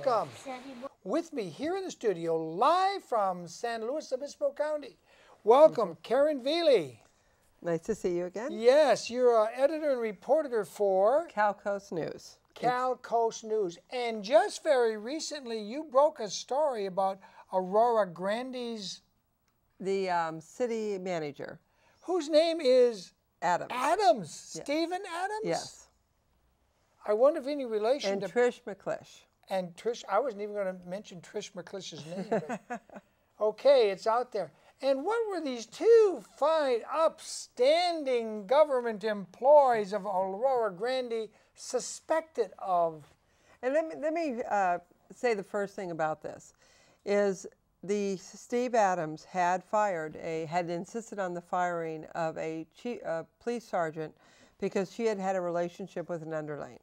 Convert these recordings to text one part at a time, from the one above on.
welcome. With me here in the studio, live from San Luis Obispo County. Welcome, Karen Veely. Nice to see you again. Yes, you're an editor and reporter for Cal Coast News. Cal Coast News. And just very recently, you broke a story about Aurora Grande's... The city manager. Whose name is? Adams. Adams. Yes. Stephen Adams? Yes. I wonder if any relation and to... Trish McClish. And Trish, I wasn't even going to mention Trish McClish's name. But okay, it's out there. And what were these two fine, upstanding government employees of Arroyo Grande suspected of? And let me say the first thing about this is the Steve Adams had insisted on the firing of a police sergeant because she had had a relationship with an underling.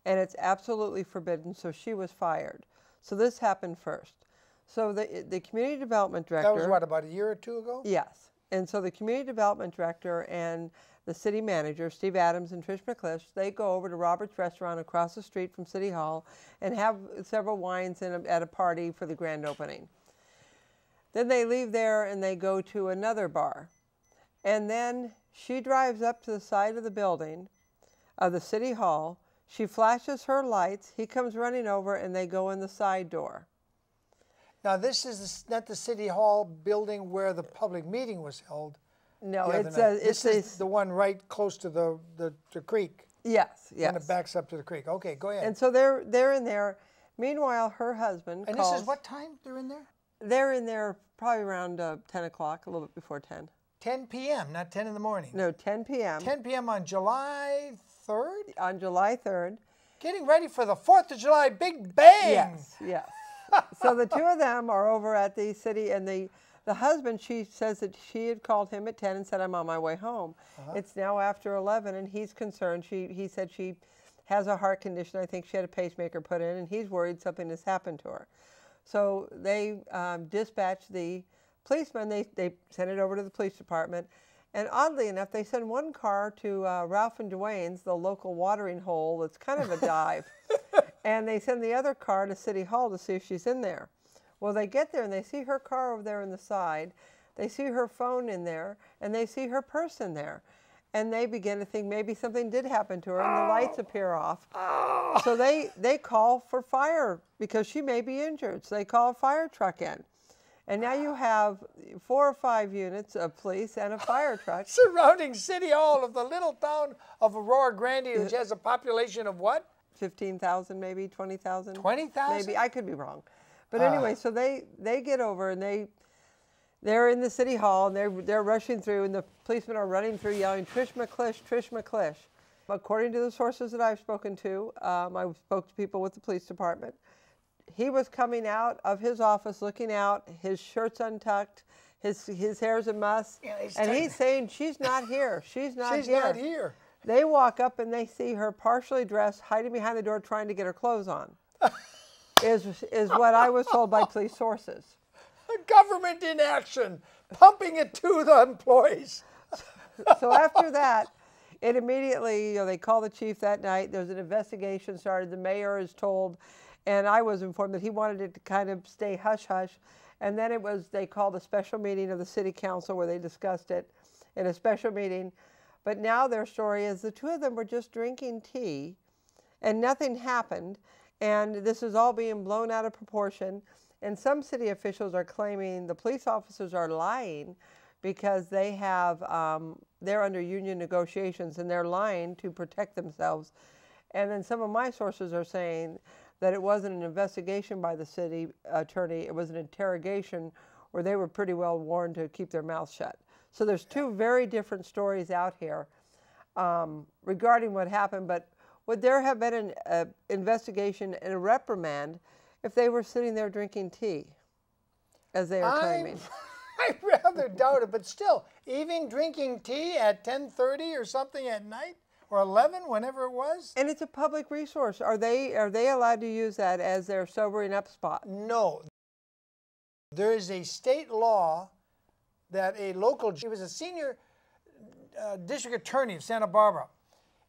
And it's absolutely forbidden, so she was fired. So this happened first. So the community development director... That was what, about a year or two ago? Yes. And so the community development director and the city manager, Steve Adams and Trish McClish, they go over to Robert's Restaurant across the street from City Hall and have several wines at a party for the grand opening. Then they leave there and they go to another bar. And then she drives up to the side of the building, of the City Hall. She flashes her lights. He comes running over and they go in the side door. Now, this is not the City Hall building where the public meeting was held. No, this is the one right close to the creek. Yes, yes. And it backs up to the creek. Okay, go ahead. And so they're in there. Meanwhile, her husband calls. This is what time they're in there? They're in there probably around 10 o'clock, a little bit before 10. 10 p.m., not 10 in the morning. No, 10 p.m. 10 p.m. on July 3rd? On July 3rd. Getting ready for the 4th of July Big Bang. Yes, yes. So the two of them are over at the city, and the husband, she says that she had called him at 10 and said, I'm on my way home. It's now after 11, and he's concerned. He said she has a heart condition. I think she had a pacemaker put in, and he's worried something has happened to her. So they dispatched the policemen. They sent it over to the police department. And oddly enough, they send one car to Ralph and Dwayne's, the local watering hole. It's kind of a dive. And they send the other car to City Hall to see if she's in there. Well, they get there and they see her car over there on the side. They see her phone in there, and they see her purse in there. And they begin to think maybe something did happen to her, and the lights appear off. So they call for fire because she may be injured. So they call a fire truck in. And now you have 4 or 5 units of police and a fire truck. Surrounding City Hall of the little town of Arroyo Grande, which has a population of what? 15,000 maybe, 20,000. 20,000? Maybe, I could be wrong. But anyway, so they get over and they're in the City Hall and they're rushing through and the policemen are running through yelling, Trish McClish, Trish McClish. According to the sources that I've spoken to, I spoke to people with the police department. He was coming out of his office looking out, his shirt's untucked, his hair's a muss, and he's saying, she's not here, she's not here. She's not here. They walk up and they see her partially dressed, hiding behind the door, trying to get her clothes on, is what I was told by police sources. Government in action, pumping it to the employees. So after that, it immediately, they call the chief that night. There's an investigation started. The mayor is told, and I was informed that he wanted it to kind of stay hush-hush. And then they called a special meeting of the city council where they discussed it in a special meeting. But now their story is the two of them were just drinking tea and nothing happened. And this is all being blown out of proportion. And some city officials are claiming the police officers are lying because they're under union negotiations and they're lying to protect themselves. And then some of my sources are saying that it wasn't an investigation by the city attorney, it was an interrogation where they were pretty well warned to keep their mouths shut. So there's two very different stories out here regarding what happened, but would there have been an investigation and a reprimand if they were sitting there drinking tea, as they are claiming? I rather doubt it, but still, even drinking tea at 10:30 or something at night, or 11, whenever it was? And it's a public resource. Are they allowed to use that as their sobering up spot? No. There is a state law that he was a senior district attorney of Santa Barbara,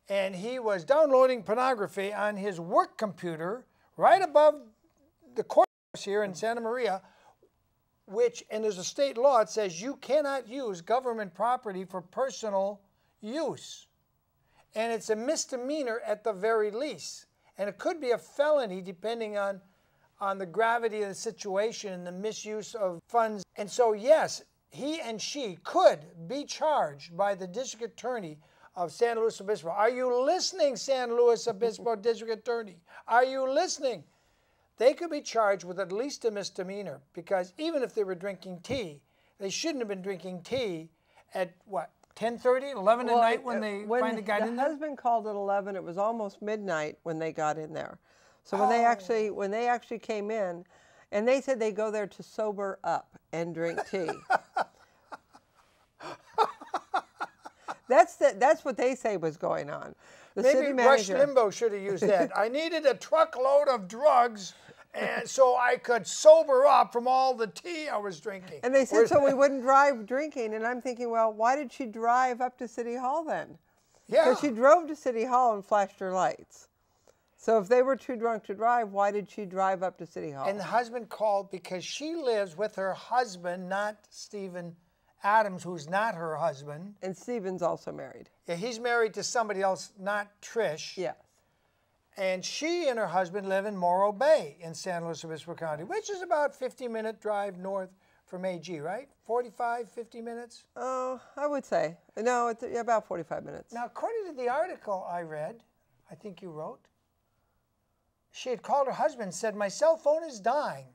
and he was downloading pornography on his work computer right above the courthouse here in Santa Maria, and there's a state law, it says you cannot use government property for personal use. And it's a misdemeanor at the very least. And it could be a felony depending on the gravity of the situation and the misuse of funds. And so, yes, he and she could be charged by the district attorney of San Luis Obispo. Are you listening, San Luis Obispo district attorney? Are you listening? They could be charged with at least a misdemeanor, because even if they were drinking tea, they shouldn't have been drinking tea at, what, 10:30, 11 at night when they finally got in there? The husband called at 11. It was almost midnight when they got in there. So when they actually came in, and they said they go there to sober up and drink tea. That's what they say was going on. The Maybe city Rush manager, Limbaugh should have used that. I needed a truckload of drugs, and so I could sober up from all the tea I was drinking. and they said so we wouldn't drive drinking. And I'm thinking, well, why did she drive up to City Hall then? Yeah. Because she drove to City Hall and flashed her lights. So if they were too drunk to drive, why did she drive up to City Hall? And the husband called because she lives with her husband, not Stephen Adams, who's not her husband. And Stephen's also married. Yeah, he's married to somebody else, not Trish. Yes. And she and her husband live in Morro Bay in San Luis Obispo County, which is about 50-minute drive north from AG, right? 45, 50 minutes? Oh, I would say. No, it's about 45 minutes. Now, according to the article I read, I think you wrote, she had called her husband and said, my cell phone is dying,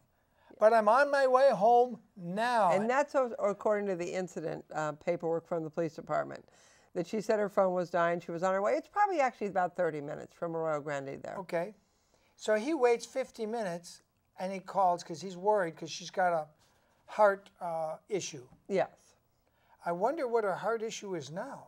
but I'm on my way home now. And that's according to the incident paperwork from the police department, that she said her phone was dying. She was on her way. It's probably actually about 30 minutes from Arroyo Grande there. Okay. So he waits 50 minutes, and he calls because he's worried because she's got a heart issue. Yes. I wonder what her heart issue is now.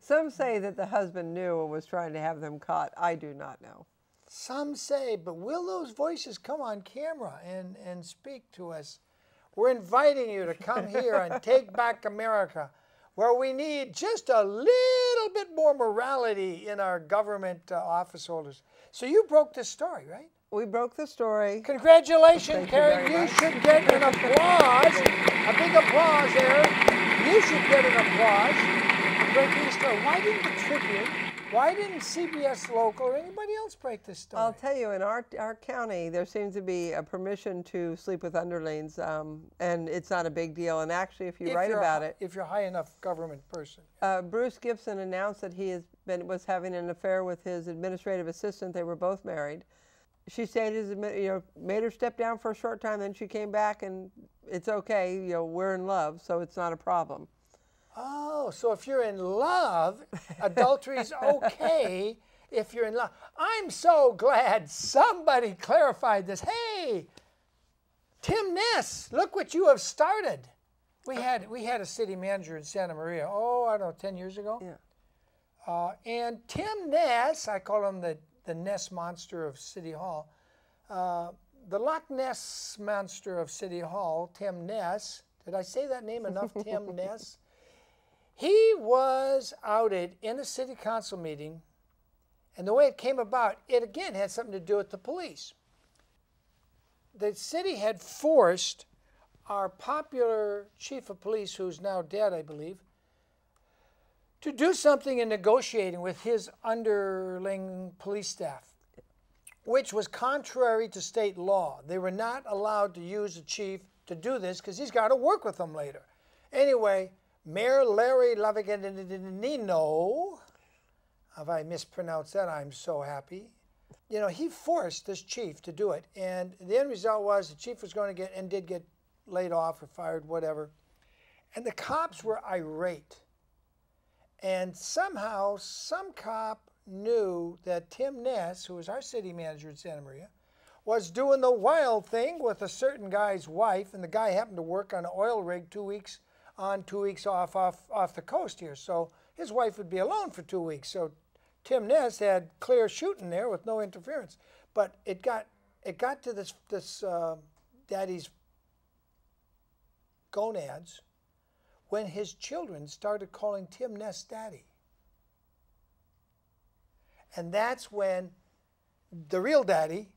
Some say that the husband knew and was trying to have them caught. I do not know. Some say, but will those voices come on camera and speak to us? We're inviting you to come here and take back America, where we need just a little bit more morality in our government office holders. So you broke this story, right? We broke the story. Congratulations, Thank you Carrie. very You much. should get an applause. A big applause there. You should get an applause. Breaking the story. Why didn't the Tribune, why didn't CBS Local or anybody else break this story? I'll tell you, in our county, there seems to be a permission to sleep with underlings, and it's not a big deal. And actually, if you write about it, if you're a high enough government person. Bruce Gibson announced that he was having an affair with his administrative assistant. They were both married. She stayed made her step down for a short time, then she came back, and it's okay. We're in love, so it's not a problem. Oh, so if you're in love, adultery's okay if you're in love. I'm so glad somebody clarified this. Hey, Tim Ness, look what you have started. We had a city manager in Santa Maria, I don't know, 10 years ago. Yeah. And Tim Ness, I call him the Ness monster of City Hall, the Loch Ness monster of City Hall, Tim Ness. Did I say that name enough, Tim Ness? He was outed in a city council meeting, and the way it came about, it again had something to do with the police. The city had forced our popular chief of police, who's now dead, I believe, to do something in negotiating with his underling police staff, which was contrary to state law. They were not allowed to use the chief to do this because he's got to work with them later. Anyway, Mayor Larry Lavaganino, if I mispronounced that, I'm so happy. He forced this chief to do it. And the end result was the chief was going to get, and did get laid off or fired, whatever. And the cops were irate. And somehow, some cop knew that Tim Ness, who was our city manager in Santa Maria, was doing the wild thing with a certain guy's wife. And the guy happened to work on an oil rig 2 weeks on, 2 weeks off the coast here. So his wife would be alone for 2 weeks. So Tim Ness had clear shooting there with no interference. But it got to this daddy's gonads when his children started calling Tim Ness daddy. And that's when the real daddy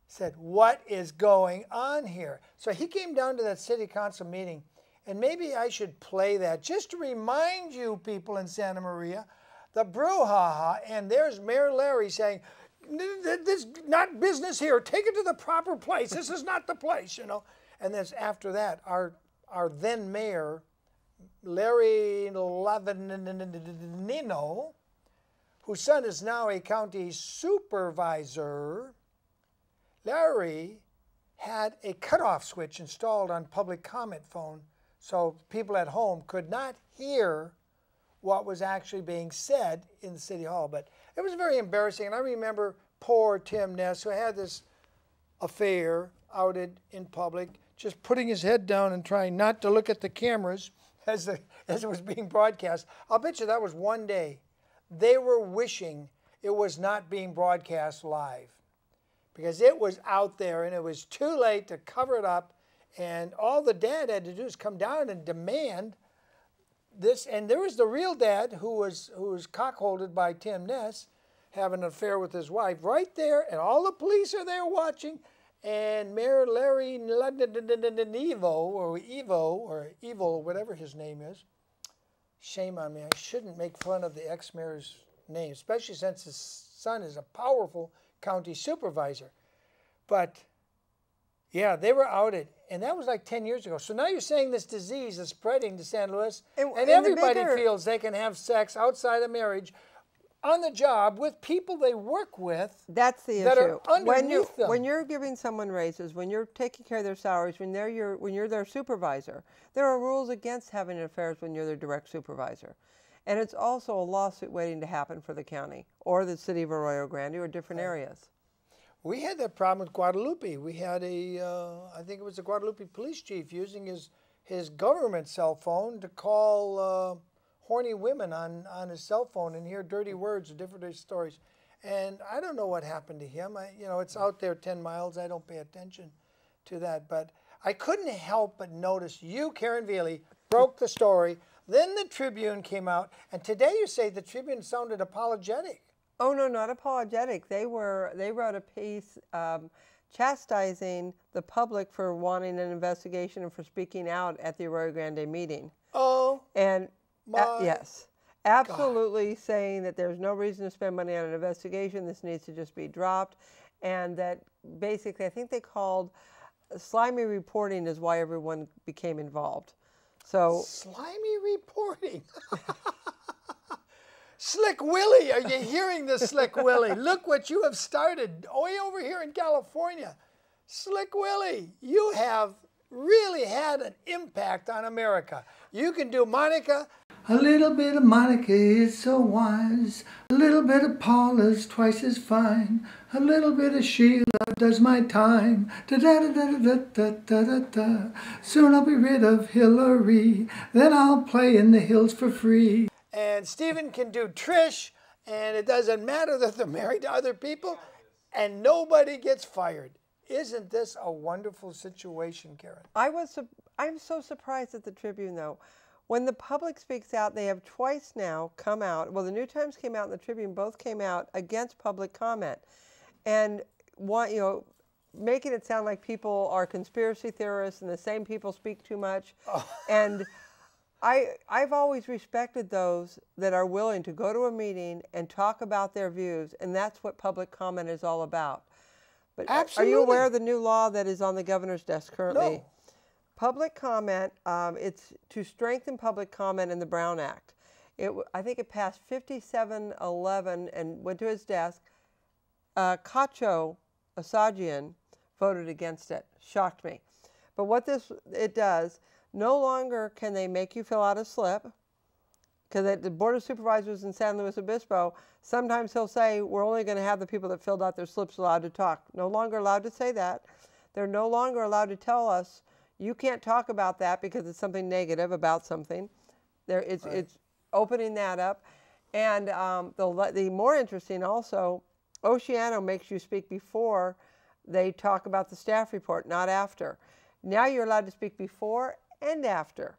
said, what is going on here? So he came down to that city council meeting, and maybe I should play that just to remind you people in Santa Maria, the brouhaha, and there's Mayor Larry saying, this is not business here. Take it to the proper place. This is not the place, you know. And then after that, our then mayor, Larry Lavanino, whose son is now a county supervisor, Larry had a cutoff switch installed on public comment phone so people at home could not hear what was actually being said in the city hall. But it was very embarrassing. And I remember poor Tim Ness, who had this affair outed in public, just putting his head down and trying not to look at the cameras as it was being broadcast. I'll bet you that was one day they were wishing it was not being broadcast live, because it was out there and it was too late to cover it up. And all the dad had to do is come down and demand this. And there was the real dad who was cockholded by Tim Ness, having an affair with his wife right there. And all the police are there watching. And Mayor Larry Evo, whatever his name is. Shame on me. I shouldn't make fun of the ex-mayor's name, especially since his son is a powerful county supervisor. But yeah, they were outed, and that was like 10 years ago. So now you're saying this disease is spreading to San Luis, and everybody feels they can have sex outside of marriage on the job with people they work with. That's the that issue. Are underneath them. When you're giving someone raises, when you're taking care of their salaries, when you're their supervisor, there are rules against having affairs when you're their direct supervisor. And it's also a lawsuit waiting to happen for the county or the city of Arroyo Grande or different areas. We had that problem with Guadalupe. We had I think it was the Guadalupe police chief using his government cell phone to call horny women on his cell phone and hear dirty words and different stories. And I don't know what happened to him. It's out there 10 miles. I don't pay attention to that. But I couldn't help but notice you, Karen Veely, broke the story. Then the Tribune came out. And today you say the Tribune sounded apologetic. Oh, no, not apologetic. They wrote a piece chastising the public for wanting an investigation and for speaking out at the Arroyo Grande meeting. Oh, and yes, absolutely God. Saying that there's no reason to spend money on an investigation. This needs to just be dropped. And that basically, I think they called slimy reporting is why everyone became involved. So slimy reporting. Slick Willie, are you hearing this, Slick Willie? Look what you have started way over here in California. Slick Willie, you have really had an impact on America. You can do Monica. A little bit of Monica is so wise. A little bit of Paula's twice as fine. A little bit of Sheila does my time. Da da da da da da da da da. Soon I'll be rid of Hillary. Then I'll play in the hills for free. And Stephen can do Trish, and it doesn't matter that they're married to other people, and nobody gets fired. Isn't this a wonderful situation, Karen? I'm so surprised at the Tribune, though. When the public speaks out, they have twice now come out. Well, the New Times came out and the Tribune both came out against public comment, and making it sound like people are conspiracy theorists and the same people speak too much. Oh. And I've always respected those that are willing to go to a meeting and talk about their views, and that's what public comment is all about. But absolutely. Are you aware of the new law that is on the governor's desk currently? No. Public comment, it's to strengthen public comment in the Brown Act. I think it passed 57-11 and went to his desk. Cacho Asajian voted against it. Shocked me. But what it does, no longer can they make you fill out a slip, because the Board of Supervisors in San Luis Obispo, sometimes he'll say, we're only going to have the people that filled out their slips allowed to talk. No longer allowed to say that. They're no longer allowed to tell us, you can't talk about that because it's something negative about something. It's opening that up. And the more interesting also, Oceano makes you speak before they talk about the staff report, not after. Now you're allowed to speak before and after.